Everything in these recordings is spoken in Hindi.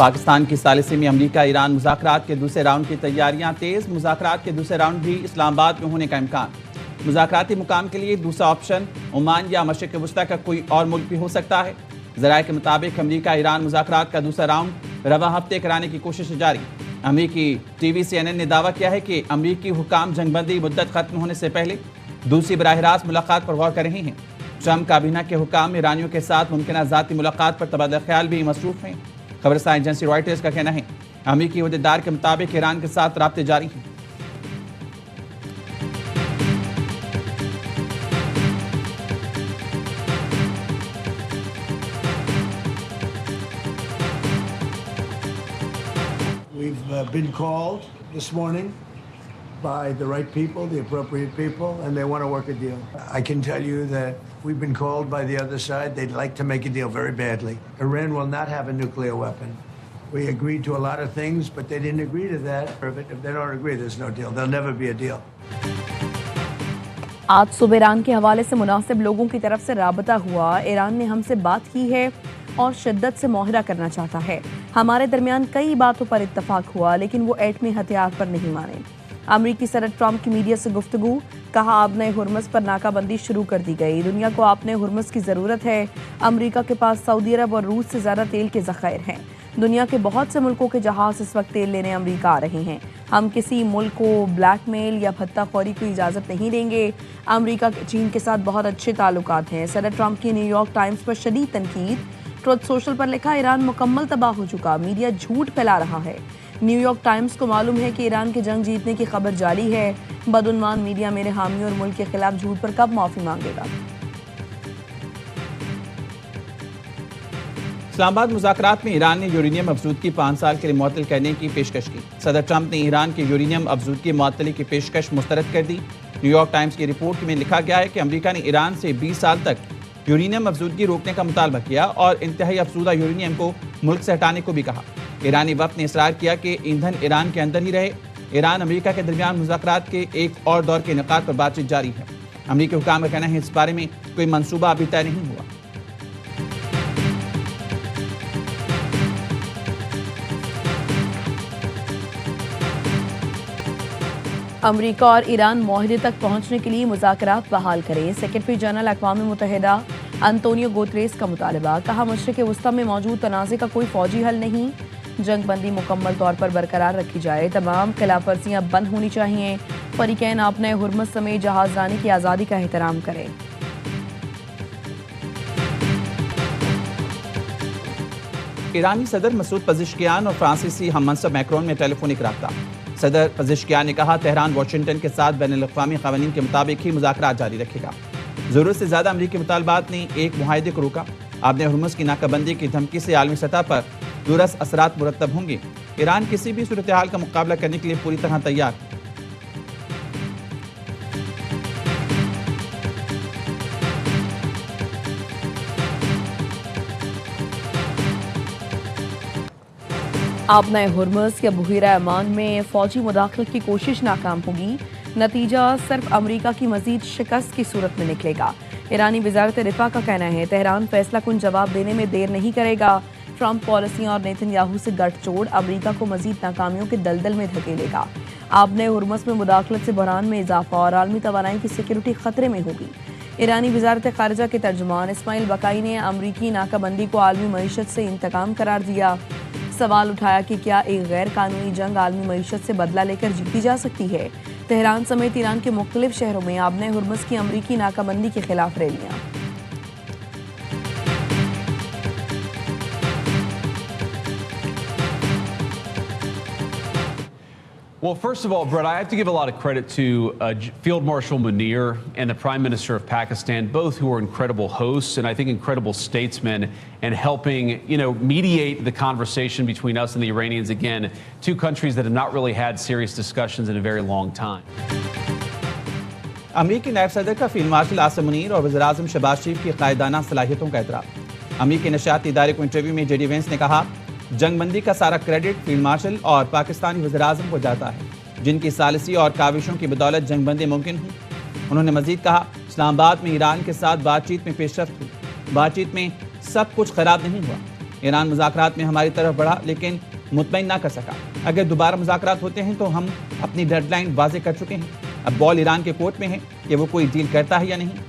पाकिस्तान की सालिसी में अमरीका ईरान मुज़ाकरात के दूसरे राउंड की तैयारियां तेज। मुज़ाकरात के दूसरे राउंड भी इस्लामाबाद में होने का इम्कान। मुज़ाकराती मुकाम के लिए दूसरा ऑप्शन ओमान या मशरिक़ वस्ता का कोई और मुल्क भी हो सकता है। ज़राए के मुताबिक अमरीका ईरान मुज़ाकरात का दूसरा राउंड रवा हफ्ते कराने की कोशिश जारी। अमरीकी टीवी CNN ने दावा किया है कि अमरीकी हुकाम जंगबंदी मुद्दत खत्म होने से पहले दूसरी बराह रास्त मुलाकात पर गौर कर रहे हैं। ट्रंप काबीना के हुकाम ईरानियों के साथ मुमकिन ज़ाती मुलाकात पर तबादला ख्याल भी मसरूफ़ हैं। खबरसां एजेंसी रॉयटर्स का कहना है अमरीकी अहदेदार के मुताबिक ईरान के साथ राब्ते जारी हैं। We've been called this morning by the right people, the appropriate people, and they want to work a deal. I can tell you that we've been called by the other side. They'd like to make a deal very badly. Iran will not have a nuclear weapon. We agreed to a lot of things, but they didn't agree to that. If they don't agree, there's no deal. There'll never be a deal. आज सुबह ईरान के हवाले से मुनासिब लोगों की तरफ से राबता हुआ। ईरान ने हमसे बात की है और शिद्दत से मुआहदा करना चाहता है। हमारे दरमियान कई बातों पर इत्तफाक हुआ, लेकिन वो एटमी हथियार पर नहीं माने। अमरीकी सदर ट्रंप की मीडिया से गुफ्तगू। कहा आबने हुर्मुज़ पर नाकाबंदी शुरू कर दी गई। दुनिया को आबने हुर्मुज़ की ज़रूरत है। अमरीका के पास सऊदी अरब और रूस से ज़्यादा तेल के ज़खायर हैं। दुनिया के बहुत से मुल्कों के जहाज़ इस वक्त तेल लेने अमरीका आ रहे हैं। हम किसी मुल्क को ब्लैकमेल या भत्ताखोरी की इजाज़त नहीं देंगे। अमरीका के चीन के साथ बहुत अच्छे ताल्लुकात हैं। सदर ट्रंप की न्यूयॉर्क टाइम्स पर शदीद तनकीद। ट्रुथ सोशल पर लिखा ईरान मुकम्मल तबाह हो चुका, मीडिया झूठ फैला रहा है। न्यूयॉर्क टाइम्स को मालूम है कि ईरान की जंग जीतने की खबर जारी है। बदउन्वान मीडिया मेरे हामी और मुल्क के खिलाफ झूठ पर कब माफ़ी मांगेगा। इस्लामाबाद मुज़ाकरात में ईरान ने यूरेनियम अफजूदगी 5 साल के लिए मुअत्तल करने की पेशकश की। सदर ट्रंप ने ईरान की यूरेनियम अफजूदगी मुअत्तली की पेशकश मुस्तरद कर दी। न्यूयॉर्क टाइम्स की रिपोर्ट में लिखा गया है कि अमरीका ने ईरान से 20 साल तक यूरेनियम अफजूदगी रोकने का मुतालबा किया और इंतहाई अफजूदा यूरेनियम को मुल्क से हटाने को भी कहा। ईरानी वफ़द ने इसरार किया कि ईंधन ईरान के अंदर ही रहे। ईरान अमरीका के दरमियान मुज़ाकरात के एक और दौर के इनेकाद पर बातचीत जारी है। अमरीकी हुकाम का कहना है इस बारे में कोई मंसूबा अभी तय नहीं हुआ। अमरीका और ईरान मुआहदे तक पहुंचने के लिए मुज़ाकरात बहाल करें। सेक्रेटरी जनरल अक़वाम मुत्तहिदा अंतोनियो गुतरेस का मुतालबा। कहा मशरिक़ वस्ता में मौजूद तनाज़े का कोई फौजी हल नहीं। जंगबंदी मुकम्मल तौर पर बरकरार रखी जाए। तमाम खिलाफ वर्जियाँ बंद होनी चाहिए। फ़रीक़ैन आपने हुर्मुज़ समेत जहाज़रानी की आज़ादी का एहतराम करें। ईरानी सदर मसूद पज़ेश्कियान और फ्रांसीसी हम मनसब मैक्रोन में टेलीफोनिक रब्ता। सदर पज़ेश्कियान ने कहा तेहरान वाशिंगटन के साथ बैनुल-अक़वामी क़वानीन के मुताबिक ही मुज़ाकरात जारी रखेगा। ज़रूरत से ज़्यादा अमरीकी मुतालबात ने एक मुआहदे को रोका। आबने हुर्मुज़ की नाकाबंदी की धमकी से आलमी सतह पर दुरस असरात मुरतब होंगे। ईरान किसी भी सूरत हाल का मुकाबला करने के लिए पूरी तरह तैयार है। आबने हुर्मुज़ या बहीरा अमान में फ़ौजी मुदाखलत की कोशिश नाकाम होगी। नतीजा सिर्फ अमरीका की मजीद शिकस्त की सूरत में निकलेगा। ईरानी वज़ारत दिफ़ा का कहना है तेहरान फैसला कुन जवाब देने में देर नहीं करेगा। ट्रंप पॉलिसियाँ और नेतन्याहू से गठजोड़ अमरीका को मजीद नाकामियों के दलदल में धकेलेगा। आबने हुर्मुज़ में मुदाखलत से बहरान में इजाफा और आलमी तवानाई की सिक्योरिटी खतरे में होगी। ईरानी वज़ारत ख़ारिजा के तर्जुमान इस्माइल बकाई ने अमरीकी नाकाबंदी को आलमी मईशत से इंतकाम करार दिया। सवाल उठाया कि क्या एक गैर कानूनी जंग आलमी मईशत से बदला लेकर जीती जा सकती है। तेहरान समेत ईरान के मुख्तलिफ शहरों में आबने हुर्मुज़ की अमरीकी नाकाबंदी के खिलाफ रैलियाँ। Well, first of all, Brett, I have to give a lot of credit to Field Marshal Munir and the Prime Minister of Pakistan, both who are incredible hosts and I think incredible statesmen and helping, mediate the conversation between us and the Iranians. Again, two countries that have not really had serious discussions in a very long time. अमरीकी नायब सदर का फील्ड मार्शल आसिम मुनीर और वज़ीर-ए-आज़म शहबाज शरीफ की कायदाना सलाहियतों का एतराफ़। अमरीकी नशियाती इदारे को इंटरव्यू में जेडी वेंस ने कहा जंगबंदी का सारा क्रेडिट फील्ड मार्शल और पाकिस्तानी वज़ीर-ए-आज़म को जाता है, जिनकी सालिसी और काविशों की बदौलत जंगबंदी मुमकिन हुई। उन्होंने मजीद कहा इस्लामाबाद में ईरान के साथ बातचीत में पेशरफ्त हुई। बातचीत में सब कुछ खराब नहीं हुआ। ईरान मुज़ाकरात में हमारी तरफ बढ़ा लेकिन मुतमईन ना कर सका। अगर दोबारा मुज़ाकरात होते हैं तो हम अपनी डेडलाइन वाज़े कर चुके हैं। अब बॉल ईरान के कोर्ट में है कि वो कोई डील करता है या नहीं।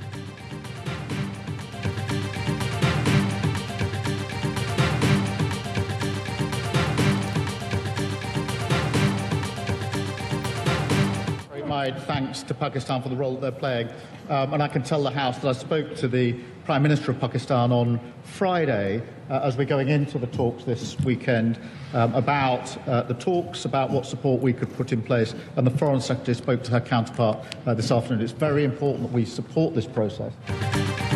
My thanks to Pakistan for the role that they're playing. And I can tell the House that I spoke to the Prime Minister of Pakistan on Friday as we're going into the talks this weekend about the talks, about what support we could put in place. And the Foreign Secretary spoke to her counterpart this afternoon. It's very important that we support this process.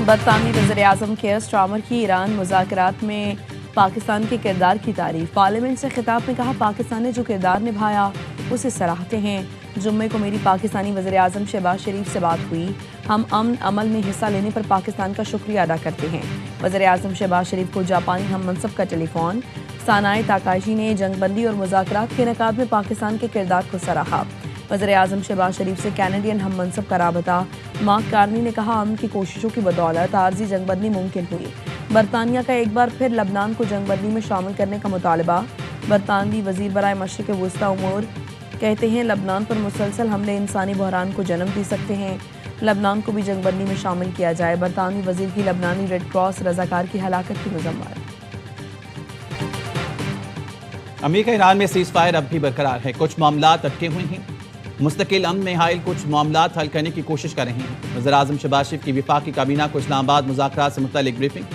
बरतानवी वज़ीर-ए-आज़म केयर स्टार्मर की ईरान मुज़ाकरात में पाकिस्तान के किरदार की तारीफ। पार्लियामेंट से खिताब में कहा, पाकिस्तान ने जो किरदार निभाया उसे सराहते हैं। जुम्मे को मेरी पाकिस्तानी वज़ीर-ए-आज़म शहबाज शरीफ से बात हुई। हम अमन अमल में हिस्सा लेने पर पाकिस्तान का शुक्रिया अदा करते हैं। वज़ीर-ए-आज़म शहबाज शरीफ को जापानी हम मनसब का टेलीफोन। सानाए ताकाशी ने जंगबंदी और मुज़ाकरात के इनेकाद में पाकिस्तान के किरदार को सराहा। वज़ीर-ए-आज़म शहबाज शरीफ से कैनेडियन हम मनसब का राबता। मार्क कार्नी ने कहा, अमन की कोशिशों की बदौलत आर्जी जंगबंदी मुमकिन हुई। बरतानिया का एक बार फिर लबनान को जंगबंदी में शामिल करने का मुतालबा। बरतानवी वज़ीर बराए मशरिक़ वस्ता उमूर कहते हैं, लबनान पर मुसलसल हमले इंसानी बहरान को जन्म दे सकते हैं। लबनान को भी जंगबंदी में शामिल किया जाए। बरतानवी वज़ीर की लबनानी रेड क्रॉस रज़ाकार की हलाकत की मज़म्मत। अमेरिका ईरान में सीज़ फायर अब भी बरकरार है। कुछ मामलात अटके हुए हैं। मुस्तकिल अमन में हायल कुछ मामलात हल करने की कोशिश कर रहे हैं। वज़ीर-ए-आज़म शहबाज शरीफ की वफाकी काबीना को इस्लामाबाद मुज़ाकरात से मुतल्लिक़ ब्रीफिंग।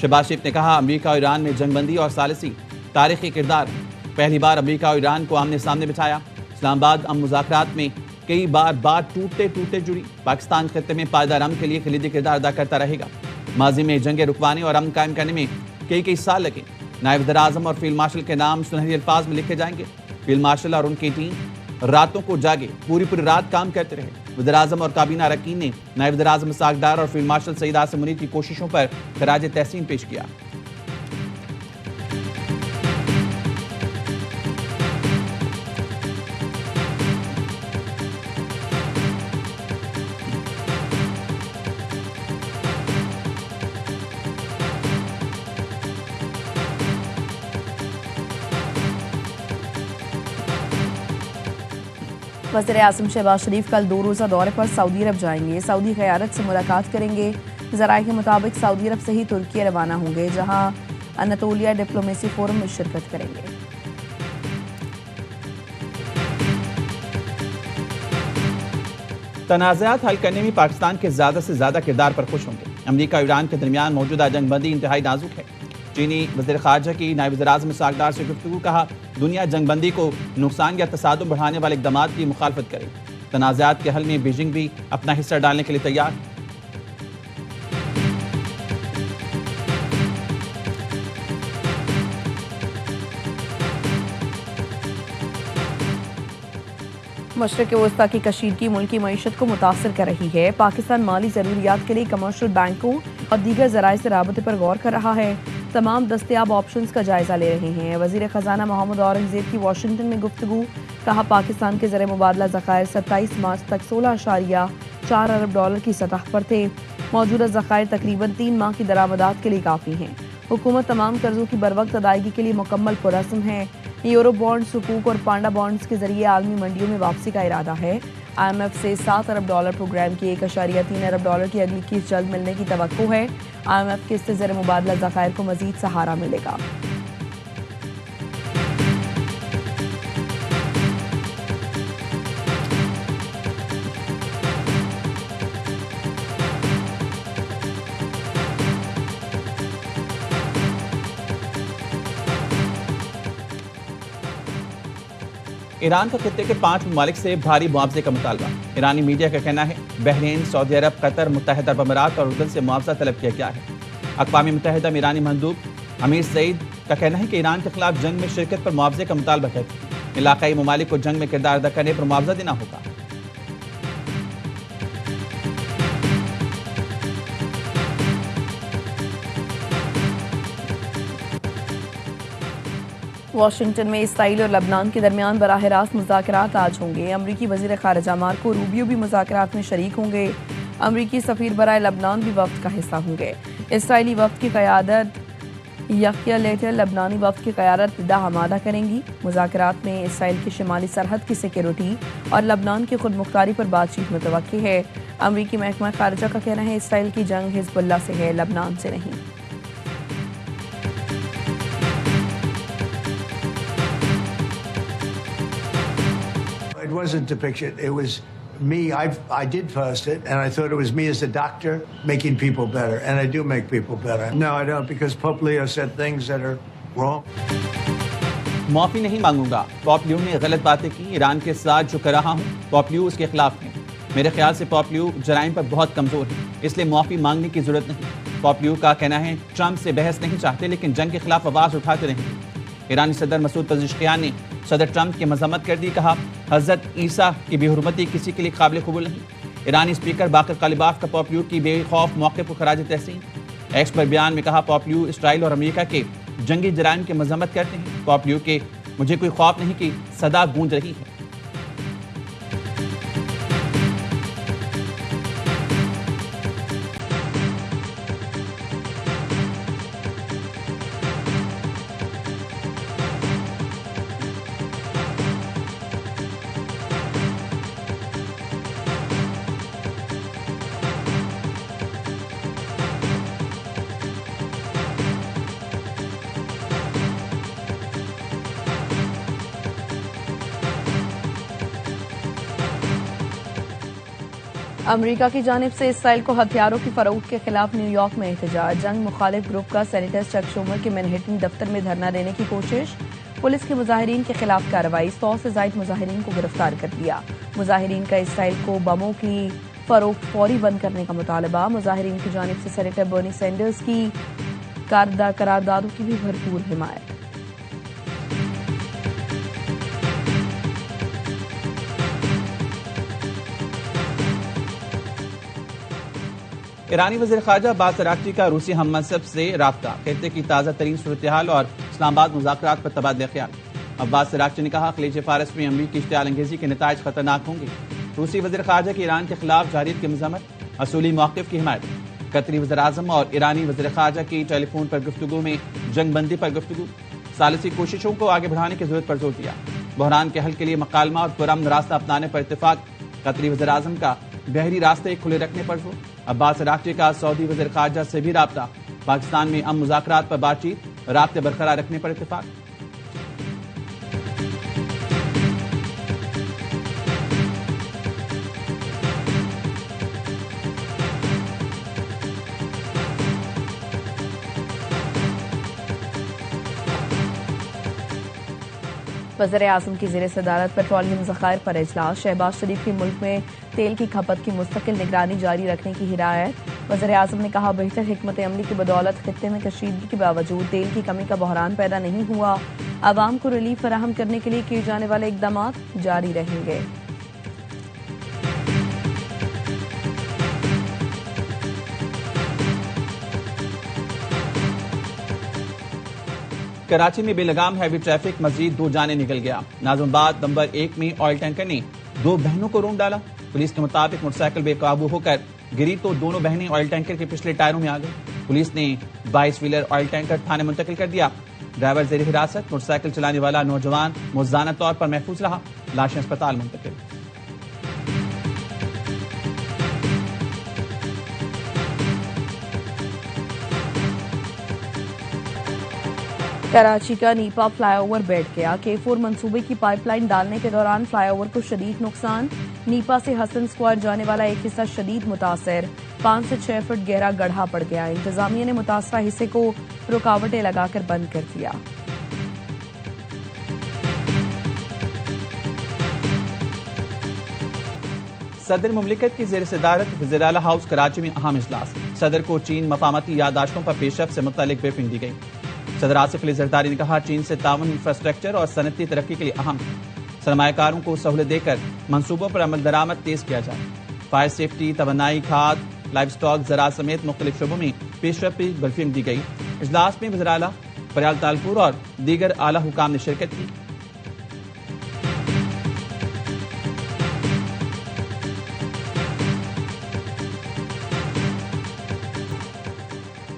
शहबाज शरीफ ने कहा, अमेरिका और ईरान में जंगबंदी और सालिसी तारीख़ी किरदार है। पहली बार अमेरिका और ईरान को आमने सामने बिठाया। इस्लामाबाद अमन मुज़ाकरात में कई बार टूटते जुड़ी। पाकिस्तान खित्ते में पायदार अमन के लिए कलीदी किरदार अदा करता रहेगा। माजी में जंगे रुकवाने और अमन कायम करने में कई साल लगे। नायब वज़ीर-ए-आज़म और फील्ड मार्शल के नाम सुनहरी अल्फाज में लिखे जाएंगे। फील्ड मार्शल और उनकी टीम रातों को जागे पूरी रात काम करते रहे। वज़ीर-ए-आज़म और काबीना अरकान ने नायब वज़ीर-ए-आज़म इसहाक़ डार और फील्ड मार्शल सईद आसिम मुनीर की कोशिशों पर खराज तहसीन पेश किया। वज़ीर-ए-आज़म शहबाज शरीफ कल 2 रोज़ा दौरे पर सऊदी अरब जाएंगे। सऊदी क़यादत से मुलाकात करेंगे। ज़राए के मुताबिक सऊदी अरब से ही तुर्की रवाना होंगे, जहां अनातोलिया डिप्लोमेसी फोरम में शिरकत करेंगे। तनाज़ात हल करने में पाकिस्तान के ज़्यादा से ज़्यादा किरदार पर खुश होंगे। अमेरिका और ईरान के दरमियान मौजूदा जंगबंदी इंतहाई नाजुक है। चीनी वज़ीर ख़ारजा की नायब वज़ीर-ए-आज़म इसहाक़ डार से गुफ्तगू। कहा, दुनिया जंगबंदी को नुकसान या तसादुम बढ़ाने वाले इक़दामात की मुखालफत करे। तनाज़ात के हल में बीजिंग भी अपना हिस्सा डालने के लिए तैयार। मशरिक़ वस्ता की कशीदगी मुल्की मईशत को मुतासर कर रही है। पाकिस्तान माली ज़रूरियात के लिए कमर्शियल बैंकों और दीगर ज़राए से राबते पर गौर कर रहा है। तमाम दस्तयाब ऑप्शंस का जायज़ा ले रहे हैं। वज़ीर ख़जाना मोहम्मद औरंगज़ेब की वाशिंगटन में गुफ्तगू। कहा, पाकिस्तान के ज़र मुबादला ज़खायर 27 मार्च तक $16.4 अरब की सतह पर थे। मौजूदा ज़खायर तकरीबन 3 माह की दरामदात के लिए काफ़ी हैं। हुकूमत तमाम कर्जों की बरवक्त अदायगी के लिए मुकम्मल पुरअज़्म है। यूरो बॉन्ड, सुकूक और पांडा बॉन्ड्स के जरिए आलमी मंडियों में वापसी का इरादा है। IMF से $7 अरब प्रोग्राम की $1.3 अरब की अगली किस्त जल्द मिलने की तवक्को है। IMF के इससे ज़र मुबादला ज़खायर को मज़ीद सहारा मिलेगा। ईरान का खित्ते के 5 ममालिक से भारी मुआवजे का मुतालबा। ईरानी मीडिया का कहना है, बहरीन, सऊदी अरब, कतर, मुत्तहिदा अरब अमीरात और उर्दन से मुआवजा तलब किया गया है। अक़वाम मुत्तहिदा में ईरानी मंदूब अमीर सईद का कहना है कि ईरान के खिलाफ जंग में शिरकत पर मुआवजे का मुतालबा करती है। इलाकाई ममालिक को जंग में किरदार अदा करने पर मुआवजा देना होगा। वाशिंगटन में इसराइल और लबनान के दरमियान बराह रास्त मुज़ाकरात आज होंगे। अमरीकी वज़ीर ख़ारजा मार्को रूबियो भी मुज़ाकरात में शरीक होंगे। अमरीकी सफ़ीर बराए लबनान भी वफ़द का हिस्सा होंगे। इसराइली वफ़द की क़यादत यख्या लेटर लबनानी वफ्द की क़यादत दा हमादा करेंगी। मुज़ाकरात में इसराइल की शिमाली सरहद की सिक्योरिटी और लबनान की खुद मुख्तारी पर बातचीत मुतवक्की है। अमरीकी महकमा खारजा का कहना है इसराइल की जंग हिज़्बुल्लाह से है, लबनान से नहीं। It wasn't depiction. It was me. I did first it, and I thought it was me as a doctor making people better, and I do make people better. No, I don't, because Pope Leo said things that are wrong. माफी नहीं मांगूंगा। पॉप लियो ने गलत बातें की। ईरान के साथ जो कर रहा हूँ पॉप लियो उसके खिलाफ है। मेरे ख्याल से पॉप लियो जराइम पर बहुत कमजोर है, इसलिए माफी मांगने की जरूरत नहीं। पॉप लियो का कहना है ट्रंप से बहस नहीं चाहते, लेकिन जंग के खिलाफ आवाज उठाते रहेंगे। ईरानी सदर मसूद पज़ेश्कियान ने सदर ट्रंप की मजम्मत कर दी। कहा हजरत ईसा की बेहुरमती किसी के लिए काबिल कबूल नहीं। ईरानी स्पीकर बाकर कालिबाफ का पॉप लियो की बेखौफ मौके पर खराज तहसीन। एक्स पर बयान में कहा पॉप लियो इसराइल और अमेरिका के जंगी जराइम की मजम्मत करते हैं। पॉप लियो के मुझे कोई खौफ नहीं की सदा गूंज रही है। अमेरिका की जानिब से इसराइल को हथियारों की फरोख्त के खिलाफ न्यूयॉर्क में एहतजाज। जंग मुखालिफ ग्रुप का सेनेटर चक शूमर के मैनहट्टन दफ्तर में धरना देने की कोशिश। पुलिस के मुजाहिरीन के खिलाफ कार्रवाई। 100 से ज्यादा मुजाहिरीन को गिरफ्तार कर लिया। मुजाहिरीन का इसराइल को बमों की फरोख्त फौरी बंद करने का मुतालबा। मुजाहिरीन की जानिब से सेनेटर बर्नी सैंडर्स की करारदादों की भी भरपूर हिमायत। ईरानी वज़ीर ख़ारजा अब्बास अराग़ची का रूसी हम मनसब से राब्ता। कहते की ताज़ा तरीन सूरत हाल और इस्लामाबाद मुज़ाकरात पर तबादला ख्याल। अब्बास अराग़ची ने कहा खलीज फ़ारस में अमरीकी इश्तियाल अंगेज़ी के नताइज खतरनाक होंगे। रूसी वज़ीर ख़ारजा की ईरान के खिलाफ जाहिरियत की मज़म्मत, असूली मौक़िफ़ की हिमायत। कतरी वज़ीर आज़म और ईरानी वज़ीर ख़ारजा की टेलीफोन पर गुफ्तगू में जंगबंदी पर गुफ्तगू। सालिसी कोशिशों को आगे बढ़ाने की जरूरत पर जोर दिया। बहरान के हल के लिए मकालमा और पुरअमन रास्ता अपनाने पर इत्तेफाक। कतरी वज़ीर आज़म का बहरी रास्ते खुले रखने पर जोर। अब्बास अराग़ची का सऊदी वज़ीर ख़ारजा से भी राब्ता। पाकिस्तान में अमन मुज़ाकरात पर बातचीत, राब्ते बरकरार रखने पर इत्तेफाक। वज़ीर-ए-आज़म की ज़ेर सदारत पेट्रोलियम ज़खायर पर इजलास। शहबाज शरीफ की मुल्क में तेल की खपत की मुस्तकिल निगरानी जारी रखने की हिदायत। वज़ीर-ए-आज़म ने कहा बेहतर हिकमत अमली की बदौलत खित्ते में कशीदगी के बावजूद तेल की कमी का बहरान पैदा नहीं हुआ। आवाम को रिलीफ फराहम करने के लिए किए जाने वाले इकदाम जारी रहेंगे। कराची में बेलगाम हैवी ट्रैफिक मजीद 2 जाने निकल गया। नाज़िमाबाद नंबर 1 में ऑयल टैंकर ने 2 बहनों को रोंद डाला। पुलिस के मुताबिक मोटरसाइकिल बेकाबू होकर गिरी तो दोनों बहनें ऑयल टैंकर के पिछले टायरों में आ गई। पुलिस ने 22 व्हीलर ऑयल टैंकर थाने मुंतकिल कर दिया। ड्राइवर जेर हिरासत। मोटरसाइकिल चलाने वाला नौजवान मुज़ाना तौर पर महफूज रहा। लाशें अस्पताल मुंतकिल। कराची का नीपा फ्लाईओवर बैठ गया। K4 मंसूबे की पाइपलाइन डालने के दौरान फ्लाईओवर को शदीद नुकसान। नीपा से हसन स्क्वायर जाने वाला एक हिस्सा शदीद मुतासर। 5 से 6 फुट गहरा गड्ढा पड़ गया। इंतजामिया ने मुतासरा हिस्से को रुकावटें लगाकर बंद कर दिया। सदर मुमलिकत की जेर सदारत वज़ीर आला हाउस कराची में अहम इजलास। सदर को चीन मफामती यादाश्तों पर पेशरफ से मुतालिक ब्रीफिंग दी गई। सदर आसिफ अली जरदारी ने कहा चीन से ताउन इंफ्रास्ट्रक्चर और सनती तरक्की के लिए अहम सरमायाकारों को सहूलत देकर मंसूबों पर अमल दरामद तेज किया जाए। फायर सेफ्टी, तवन्नाई, खाद, लाइव स्टॉक, ज़राअत समेत मुख्तलिफ शोबों में पेशरफ की ब्रीफिंग दी गई। इजलास में वज़ीर आला फरियाल तालपुर और दीगर आला हुकाम ने शिरकत की।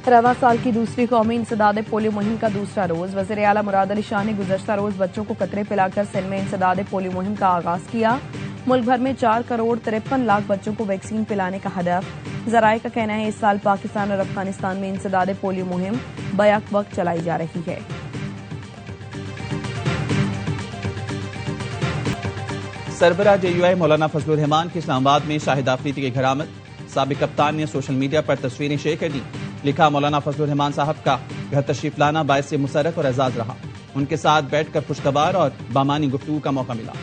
रवां साल की दूसरी कौमी इंसदाद पोलियो मुहिम का दूसरा रोज वज़ीर आला मुराद अली शाह ने गुज़श्ता रोज बच्चों को कतरे पिलाकर सिंध में इंसदाद पोलियो मुहिम का आगाज किया। मुल्क भर में 4 करोड़ 53 लाख बच्चों को वैक्सीन पिलाने का हदफ। जराये का कहना है इस साल पाकिस्तान और अफगानिस्तान में इंसदाद पोलियो मुहिम बैक वक्त चलाई जा रही है। सरबराह JUI मौलाना फजलुर रहमान की इस्लामाबाद में शाहिद आफरीदी के घर आमद। साबिक कप्तान ने सोशल मीडिया पर तस्वीरें शेयर कर दी। लिखा, मौलाना फजलुर रहमान साहब का घर तशरीफ लाना बायस मुसरत और एजाज रहा। उनके साथ बैठकर खुशखबर और बामानी गुफ्तगू का मौका मिला।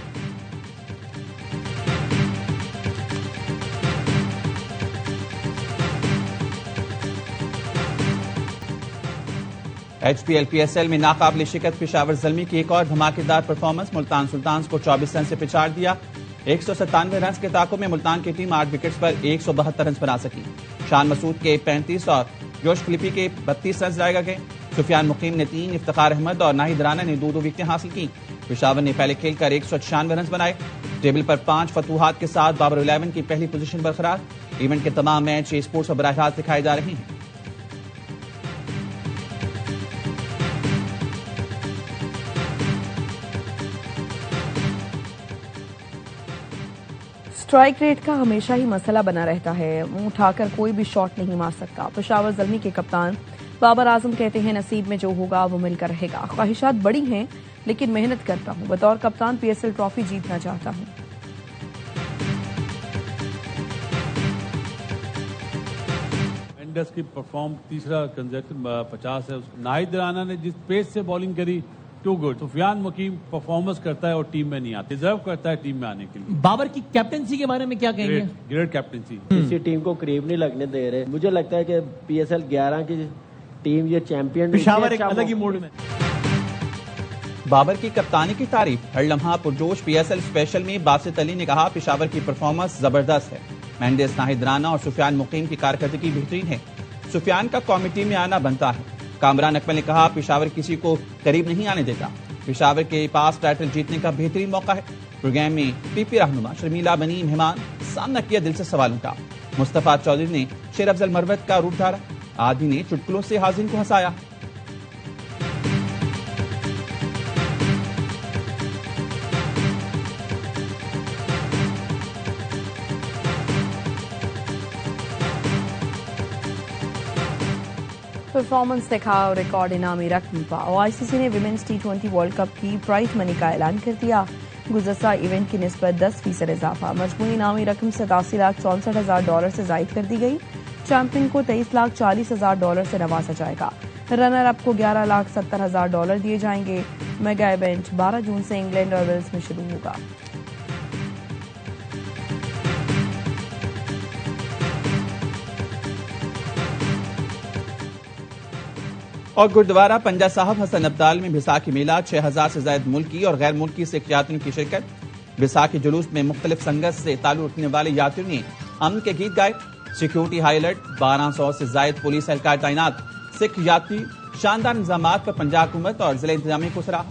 HPL PSL में नाकाबिल शिकस्त पेशावर ज़ल्मी की एक और धमाकेदार परफॉर्मेंस। मुल्तान सुल्तान्स को 24 रन से पिछाड़ दिया। 197 रन के ताकों में मुल्तान की टीम 8 विकेट्स पर 172 रन बना सकी। शान मसूद के 35 और जोश फिलिपी के 32 रन लगाए गए। सुफियान मुकीम ने 3, इफ्तिखार अहमद और नाहिद राना ने 2 विकेटें हासिल की। पेशावर ने पहले खेलकर 196 रन बनाए। टेबल पर 5 फतूहात के साथ बाबर 11 की पहली पोजीशन बरकरार। इवेंट के तमाम मैच स्पोर्ट्स और बराह रास्त दिखाए जा रहे हैं। स्ट्राइक रेट का हमेशा ही मसला बना रहता है। मुंह उठाकर कोई भी शॉट नहीं मार सकता। पेशावर ज़ल्मी के कप्तान बाबर आजम कहते हैं नसीब में जो होगा वो मिलकर रहेगा। ख्वाहिशात बड़ी हैं लेकिन मेहनत करता हूं। बतौर कप्तान PSL ट्रॉफी जीतना चाहता हूं। मेंडेस की परफॉर्म तीसरा कंसेक्शन 50 है। नाहिद राना ने जिस पेस से बॉलिंग करी too good. Sufiyan Muqeem performance करता है और टीम में नहीं आता, डिजर्व करता है टीम में आने के लिए। बाबर की कैप्टनसी के बारे में क्या कहेंगे? Great captaincy. किसी टीम को करीब नहीं लगने दे रहे। मुझे लगता है कि PSL 11 की टीम ये चैंपियन पेशावर एक अलग ही मूड में। बाबर की कप्तानी की तारीफ। हर लम्हा पुरजोश। PSL स्पेशल में बासित अली ने कहा पेशावर की परफॉर्मेंस जबरदस्त है। मेंडेस, नाहिद राना और सुफियान मुकीम की कारकर्दगी बेहतरीन है। सुफियान का कौमी टीम में आना बनता है। कामरान अकमल ने कहा पेशावर किसी को करीब नहीं आने देता। पेशावर के पास टाइटल जीतने का बेहतरीन मौका है। प्रोग्राम में PP रहनुमा शर्मिला बनी मेहमान सामना किया दिल से सवालों का। मुस्तफा चौधरी ने शेर अफजल मरवत का रूप धारा। आदि ने चुटकुलों से हाजिर को हंसाया। परफॉर्मेंस दिखाओ, रिकॉर्ड इनामी रकम पाओ। ICC ने विमेंस T20 वर्ल्ड कप की प्राइज मनी का ऐलान कर दिया। गुज़श्ता इवेंट की निस्बत 10% इजाफा। मजमूई इनामी रकम $87,64,000 से जायद कर दी गई। चैंपियन को $23,40,000 से नवाजा जाएगा। रनर अप को $11,70,000 दिए जाएंगे। मेगा इवेंट 12 जून से इंग्लैंड और वेल्स में शुरू होगा। और गुरुद्वारा पंजा साहब हसन अब्दाल में बैसाखी मेला। 6000 से ज्यादा मुल्की और गैर मुल्की सिख यात्रियों की शिरकत। बैसाखी जुलूस में मुख्तलिफ संगत से ताल्लुक रखने वाले यात्रियों ने अमन के गीत गाए। Security high alert. 1200 से ज्यादा पुलिस एहलकार तैनात। सिख यात्री शानदार इंतजाम पर पंजाब हुकूमत और जिला इंतजामिया को सराहा।